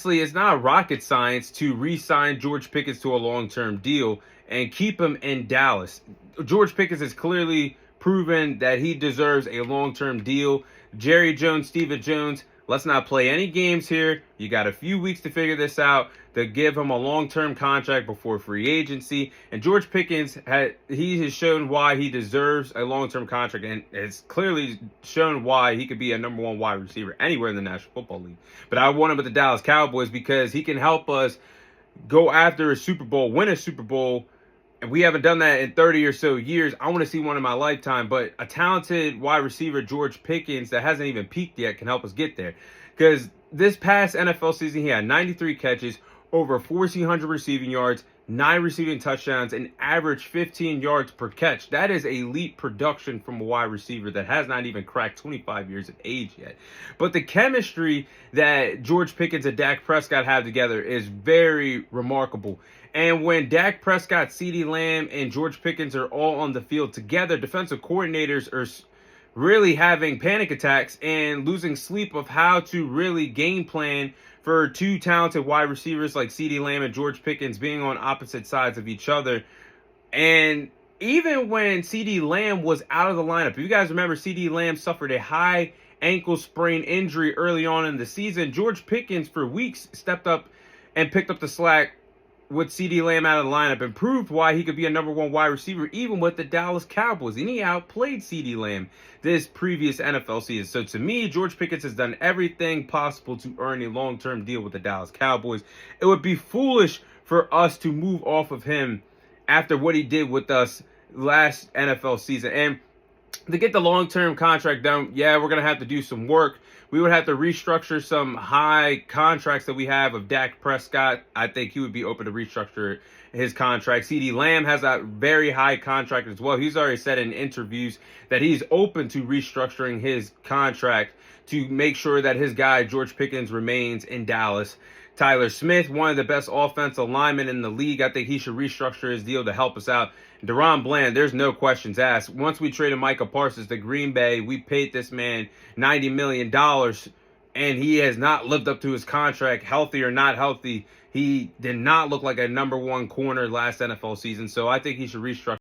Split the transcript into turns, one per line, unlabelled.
Honestly, it's not rocket science to re-sign George Pickens to a long-term deal and keep him in Dallas. George Pickens has clearly proven that he deserves a long-term deal. Jerry Jones, Stephen Jones, let's not play any games here. You got a few weeks to figure this out, to give him a long-term contract before free agency. And George Pickens has shown why he deserves a long-term contract, and it's clearly shown why he could be a number one wide receiver anywhere in the National Football League. But I want him with the Dallas Cowboys because he can help us go after a Super Bowl, win a Super Bowl. And we haven't done that in 30 or so years. I want to see one in my lifetime. But a talented wide receiver, George Pickens, that hasn't even peaked yet, can help us get there. Because this past NFL season, he had 93 catches, over 1,400 receiving yards, 9 receiving touchdowns, and average 15 yards per catch. That is elite production from a wide receiver that has not even cracked 25 years of age yet. But the chemistry that George Pickens and Dak Prescott have together is very remarkable. And when Dak Prescott, CeeDee Lamb, and George Pickens are all on the field together, defensive coordinators are really having panic attacks and losing sleep of how to really game plan for two talented wide receivers like CeeDee Lamb and George Pickens being on opposite sides of each other. And even when CeeDee Lamb was out of the lineup, if you guys remember, CeeDee Lamb suffered a high ankle sprain injury early on in the season. George Pickens for weeks stepped up and picked up the slack with CeeDee Lamb out of the lineup and proved why he could be a number one wide receiver even with the Dallas Cowboys. And he outplayed CeeDee Lamb this previous NFL season. So to me, George Pickens has done everything possible to earn a long-term deal with the Dallas Cowboys. It would be foolish for us to move off of him after what he did with us last NFL season. And to get the long-term contract done, yeah, we're going to have to do some work. We would have to restructure some high contracts that we have of Dak Prescott. I think he would be open to restructure his contract. CeeDee Lamb has a very high contract as well. He's already said in interviews that he's open to restructuring his contract to make sure that his guy, George Pickens, remains in Dallas. Tyler Smith, one of the best offensive linemen in the league. I think he should restructure his deal to help us out. DaRon Bland, there's no questions asked. Once we traded Micah Parsons to Green Bay, we paid this man $90 million, and he has not lived up to his contract, healthy or not healthy. He did not look like a number one corner last NFL season, so I think he should restructure.